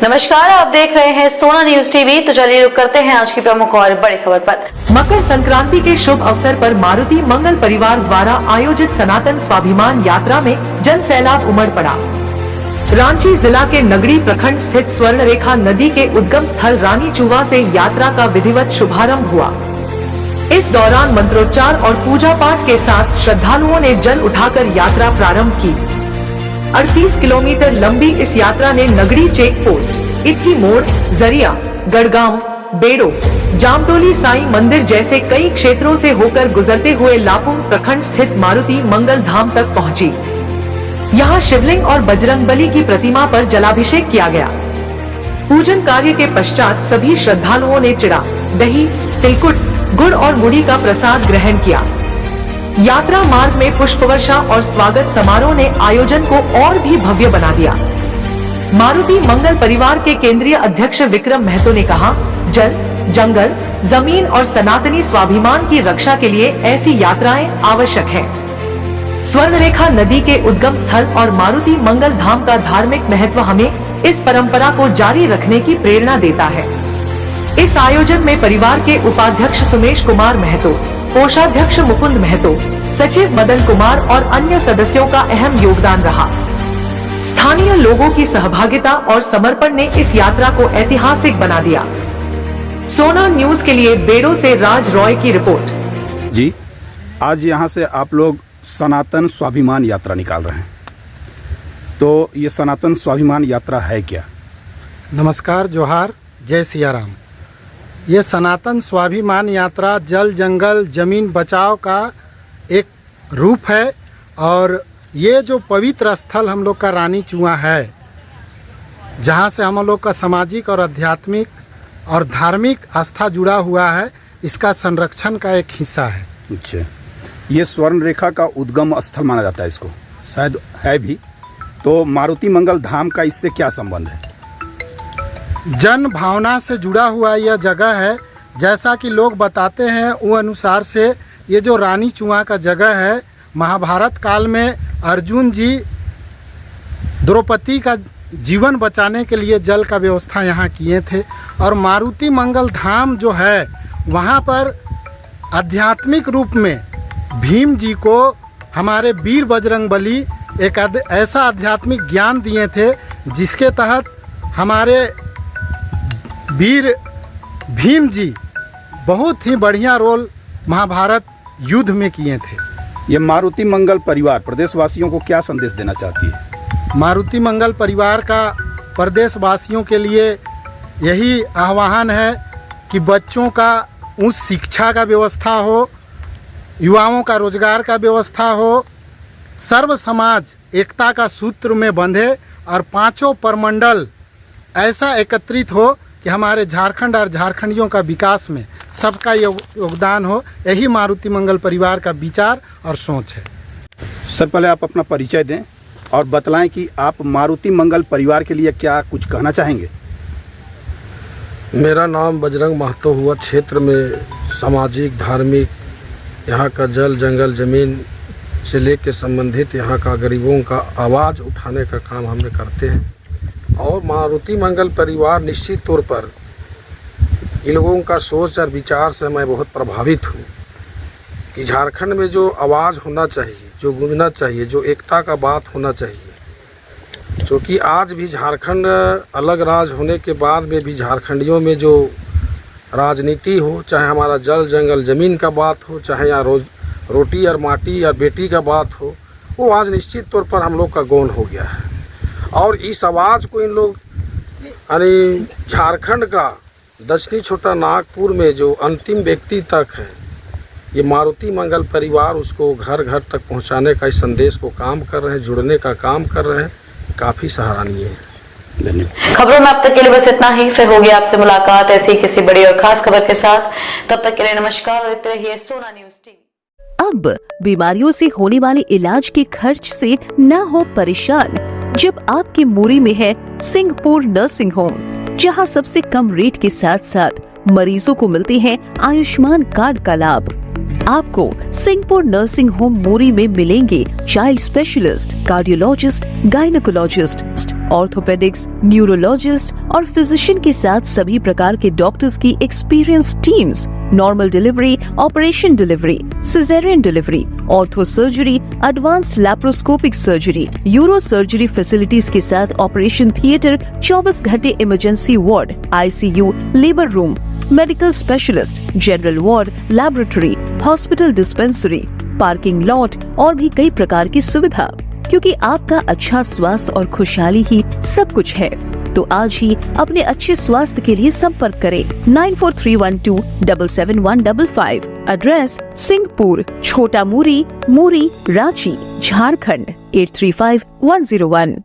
नमस्कार, आप देख रहे हैं सोना न्यूज टीवी। तो चलिए रुक करते हैं आज की प्रमुख और बड़ी खबर पर। मकर संक्रांति के शुभ अवसर पर मारुति मंगल परिवार द्वारा आयोजित सनातन स्वाभिमान यात्रा में जन सैलाब उमड़ पड़ा। रांची जिला के नगड़ी प्रखंड स्थित स्वर्ण रेखा नदी के उद्गम स्थल रानी चुवा से यात्रा का विधिवत शुभारंभ हुआ। इस दौरान मंत्रोच्चार और पूजा पाठ के साथ श्रद्धालुओं ने जल उठाकर यात्रा प्रारंभ की। 38 किलोमीटर लंबी इस यात्रा ने नगड़ी चेक पोस्ट, इटकी मोड़, जरिया, गढ़गांव, बेड़ो, जामटोली साईं मंदिर जैसे कई क्षेत्रों से होकर गुजरते हुए लापुंग प्रखंड स्थित मारुति मंगल धाम तक पहुंची। यहां शिवलिंग और बजरंगबली की प्रतिमा पर जलाभिषेक किया गया। पूजन कार्य के पश्चात सभी श्रद्धालुओं ने चिड़ा, दही, तिलकुट, गुड़ और मुड़ी का प्रसाद ग्रहण किया। यात्रा मार्ग में पुष्प वर्षा और स्वागत समारोह ने आयोजन को और भी भव्य बना दिया। मारुति मंगल परिवार के केंद्रीय अध्यक्ष विक्रम महतो ने कहा, जल, जंगल, जमीन और सनातनी स्वाभिमान की रक्षा के लिए ऐसी यात्राएं आवश्यक हैं। स्वर्ण रेखा नदी के उद्गम स्थल और मारुति मंगल धाम का धार्मिक महत्व हमें इस परंपरा को जारी रखने की प्रेरणा देता है। इस आयोजन में परिवार के उपाध्यक्ष सुमेश कुमार महतो, कोषाध्यक्ष मुकुंद महतो, सचिव मदन कुमार और अन्य सदस्यों का अहम योगदान रहा। स्थानीय लोगों की सहभागिता और समर्पण ने इस यात्रा को ऐतिहासिक बना दिया। सोना न्यूज के लिए बेड़ो से राज रॉय की रिपोर्ट। जी, आज यहाँ से आप लोग सनातन स्वाभिमान यात्रा निकाल रहे हैं, तो ये सनातन स्वाभिमान यात्रा है क्या? नमस्कार, जोहार, जय सिया राम। ये सनातन स्वाभिमान यात्रा जल, जंगल, जमीन बचाव का एक रूप है। और ये जो पवित्र स्थल हम लोग का रानी चुआ है, जहाँ से हम लोग का सामाजिक और आध्यात्मिक और धार्मिक आस्था जुड़ा हुआ है, इसका संरक्षण का एक हिस्सा है। अच्छा, ये स्वर्ण रेखा का उद्गम स्थल माना जाता है, इसको शायद है भी। तो मारुति मंगल धाम का इससे क्या संबंध है? जन भावना से जुड़ा हुआ यह जगह है। जैसा कि लोग बताते हैं वो अनुसार से ये जो रानी चुआ का जगह है, महाभारत काल में अर्जुन जी द्रौपदी का जीवन बचाने के लिए जल का व्यवस्था यहाँ किए थे। और मारुति मंगल धाम जो है, वहाँ पर आध्यात्मिक रूप में भीम जी को हमारे वीर बजरंगबली एक ऐसा आध्यात्मिक ज्ञान दिए थे, जिसके तहत हमारे वीर भीम जी बहुत ही बढ़िया रोल महाभारत युद्ध में किए थे। ये मारुति मंगल परिवार प्रदेशवासियों को क्या संदेश देना चाहती है? मारुति मंगल परिवार का प्रदेशवासियों के लिए यही आह्वान है कि बच्चों का उच्च शिक्षा का व्यवस्था हो, युवाओं का रोजगार का व्यवस्था हो, सर्व समाज एकता का सूत्र में बंधे और पांचों परमंडल ऐसा एकत्रित हो कि हमारे झारखंड और झारखंडियों का विकास में सबका योगदान हो। यही मारुति मंगल परिवार का विचार और सोच है। सर, पहले आप अपना परिचय दें और बतलाएं कि आप मारुति मंगल परिवार के लिए क्या कुछ कहना चाहेंगे। मेरा नाम बजरंग महतो हुआ। क्षेत्र में सामाजिक, धार्मिक, यहाँ का जल, जंगल, ज़मीन से लेकर संबंधित यहाँ का गरीबों का आवाज़ उठाने का काम हम करते हैं। और मारुति मंगल परिवार निश्चित तौर पर इन लोगों का सोच और विचार से मैं बहुत प्रभावित हूँ कि झारखंड में जो आवाज़ होना चाहिए, जो गूंजना चाहिए, जो एकता का बात होना चाहिए, क्योंकि आज भी झारखंड अलग राज्य होने के बाद में भी झारखंडियों में जो राजनीति हो, चाहे हमारा जल, जंगल, ज़मीन का बात हो, चाहे यहाँ रोटी और माटी या बेटी का बात हो, वो आज निश्चित तौर पर हम लोग का गौण हो गया है। और इस आवाज़ को इन लोग यानी झारखंड का दक्षिणी छोटा नागपुर में जो अंतिम व्यक्ति तक है, ये मारुति मंगल परिवार उसको घर घर तक पहुंचाने का, इस संदेश को काम कर रहे हैं, जुड़ने का काम कर रहे हैं। काफ़ी सराहनीय है। धन्यवाद। खबरों में अब तक के लिए बस इतना ही। फिर होगी आपसे मुलाकात ऐसी किसी बड़ी और खास खबर के साथ। तब तक के लिए नमस्कार और देखते रहिए सोना न्यूज टीवी। अब बीमारियों से होने वाले इलाज के खर्च से न हो परेशान, जब आपकी मूरी में है सिंहपुर नर्सिंग होम, जहां सबसे कम रेट के साथ साथ मरीजों को मिलते हैं आयुष्मान कार्ड का लाभ। आपको सिंहपुर नर्सिंग होम मूरी में मिलेंगे child specialist, cardiologist, gynaecologist, orthopaedics, neurologist और फिजिशियन के साथ सभी प्रकार के डॉक्टर्स की experience teams, normal delivery, operation delivery, caesarean delivery, ortho surgery, advanced laparoscopic surgery, euro surgery facilities के साथ ऑपरेशन थिएटर, 24 घंटे emergency ward, ICU, labour room, medical specialist, general ward, laboratory, hospital dispensary, parking lot और भी कई प्रकार की सुविधा। क्योंकि आपका अच्छा स्वास्थ्य और खुशहाली ही सब कुछ है, तो आज ही अपने अच्छे स्वास्थ्य के लिए संपर्क करें 9431277155। एड्रेस सिंहपुर, छोटा मूरी, मूरी, रांची, झारखंड 835101।